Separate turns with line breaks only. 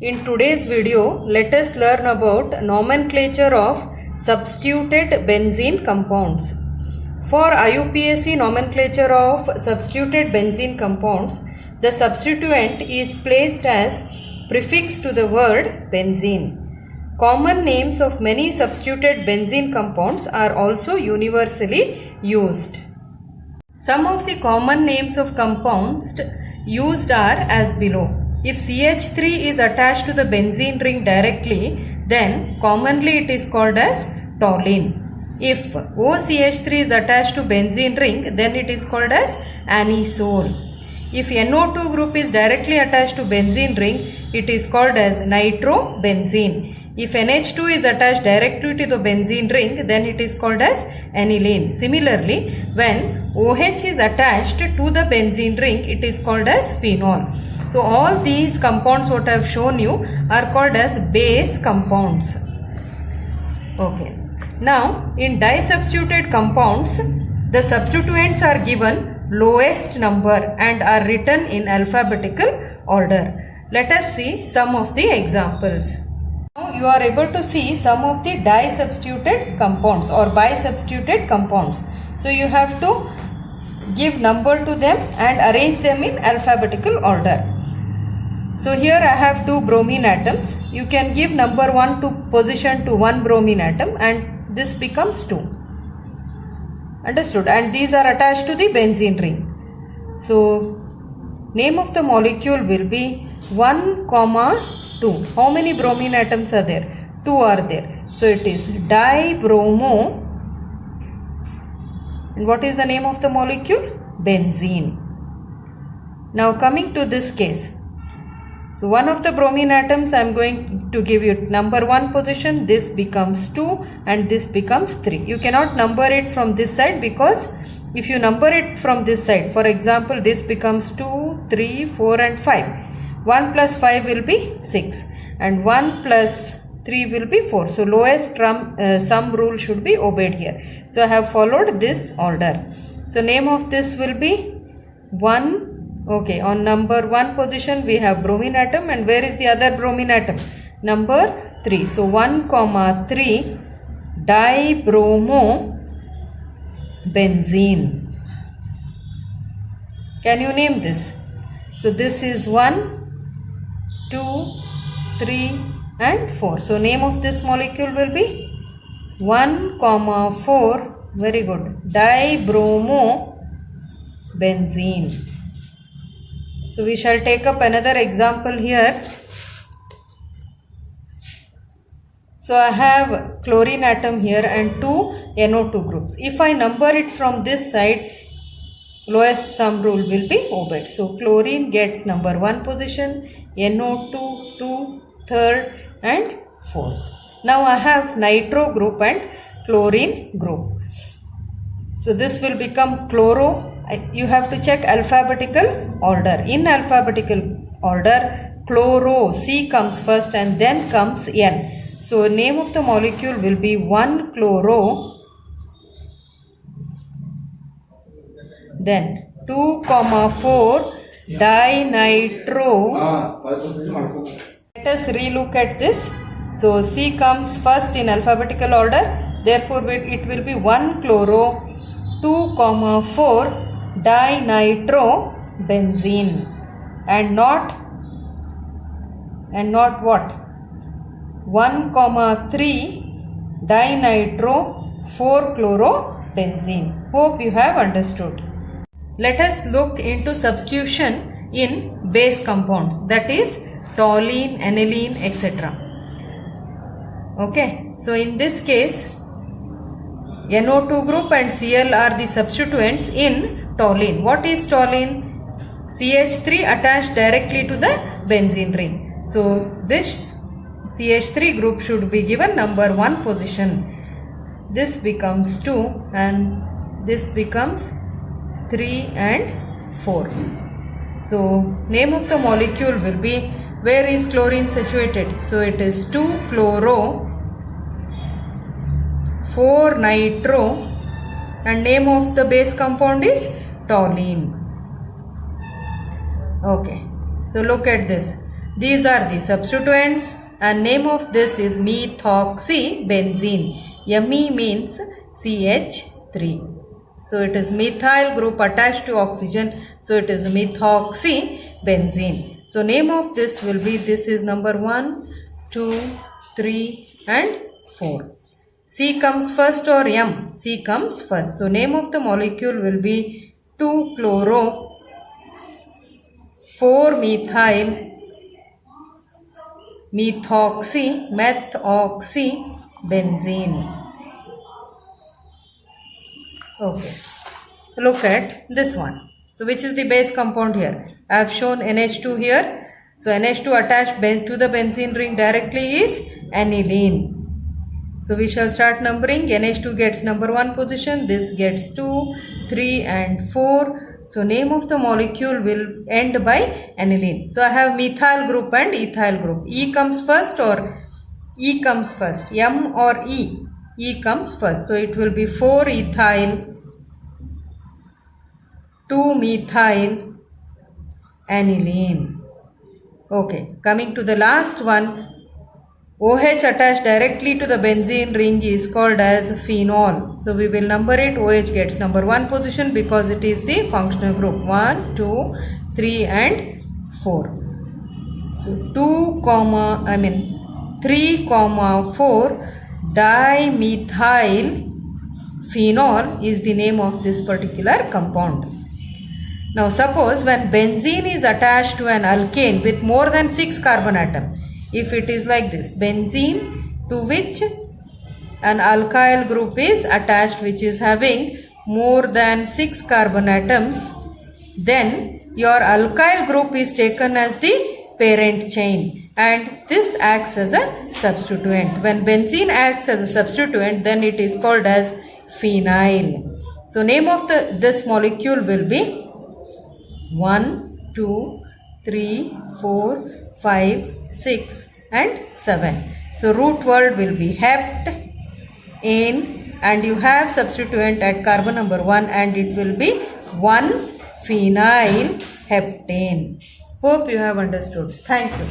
In today's video, let us learn about nomenclature of substituted benzene compounds. For IUPAC nomenclature of substituted benzene compounds, the substituent is placed as prefix to the word benzene. Common names of many substituted benzene compounds are also universally used. Some of the common names of compounds used are as below. If CH3 is attached to the benzene ring directly, then commonly it is called as toluene. If OCH3 is attached to benzene ring, then it is called as anisole. If NO2 group is directly attached to benzene ring, it is called as nitrobenzene. If NH2 is attached directly to the benzene ring, then it is called as aniline. Similarly, when OH is attached to the benzene ring, it is called as phenol. So all these compounds what I have shown you are called as base compounds. Okay. Now in disubstituted compounds, the substituents are given lowest number and are written in alphabetical order. Let us see some of the examples. Now you are able to see some of the disubstituted compounds or bisubstituted compounds. So you have to give number to them and arrange them in alphabetical order. So here I have two bromine atoms. You can give number 1 to position to one bromine atom and this becomes 2. Understood? And these are attached to the benzene ring. So name of the molecule will be 1, 2. How many bromine atoms are there? 2 are there. So it is dibromo. And what is the name of the molecule? Benzene. Now coming to this case. So one of the bromine atoms I am going to give you number 1 position. This becomes 2 and this becomes 3. You cannot number it from this side because if you number it from this side, for example, this becomes 2, 3, 4 and 5. 1 plus 5 will be 6 and 1 plus 3 will be 4. So lowest sum rule should be obeyed here. So I have followed this order. So name of this will be 1. Okay, on number 1 position we have bromine atom and where is the other bromine atom? Number 3. So 1, 3 dibromo benzene. Can you name this? So this is 1, 2, 3 and 4. So name of this molecule will be 1, 4. Very good. Dibromo benzene. So we shall take up another example here. So I have chlorine atom here and 2 NO2 groups. If I number it from this side, lowest sum rule will be obeyed. So chlorine gets number 1 position, NO2, 2, 3rd and 4th. Now I have nitro group and chlorine group. So this will become chloro. You have to check alphabetical order. In alphabetical order, chloro, C comes first and then comes N. So name of the molecule will be 1-chloro. Then 2, 4 dinitro. Let us relook at this. So C comes first in alphabetical order. Therefore it will be 1-chloro, 2, 4 dinitrobenzene and not what? 1, 3 dinitro 4-chlorobenzene. Hope you have understood. Let us look into substitution in base compounds, that is toluene, aniline, etc. Okay, so in this case NO2 group and Cl are the substituents in toluene. What is toluene? CH3 attached directly to the benzene ring. So this CH3 group should be given number 1 position. This becomes 2 and this becomes 3 and 4. So name of the molecule will be, where is chlorine situated? So it is 2-chloro, 4-nitro and name of the base compound is toluene. Okay, so look at this. These are the substituents and name of this is methoxybenzene. Me means CH3. So it is methyl group attached to oxygen. So it is methoxybenzene. So name of this will be, this is number 1, 2, 3 and 4. C comes first or M? C comes first. So name of the molecule will be 2-chloro 4-methyl methoxybenzene. Okay, look at this one. So which is the base compound here? I have shown NH2 here. So NH2 attached to the benzene ring directly is aniline. So we shall start numbering. NH2 gets number 1 position. This gets 2, 3 and 4. So name of the molecule will end by aniline. So I have methyl group and ethyl group. E comes first or E comes first? M or E? E comes first. So it will be 4-ethyl 2-methyl aniline. Okay, coming to the last one. OH attached directly to the benzene ring is called as phenol. So we will number it. OH gets number 1 position because it is the functional group. 1, 2, 3 and 4. So 3, 4 dimethyl phenol is the name of this particular compound. Now suppose when benzene is attached to an alkane with more than 6 carbon atom. If it is like this, benzene to which an alkyl group is attached which is having more than 6 carbon atoms, then your alkyl group is taken as the parent chain and this acts as a substituent. When benzene acts as a substituent, then it is called as phenyl. So name of this molecule will be 1, 2, 3, 4, 5, 6 and 7. So root word will be hept, ane, and you have substituent at carbon number 1 and it will be 1-phenyl heptane. Hope you have understood. Thank you.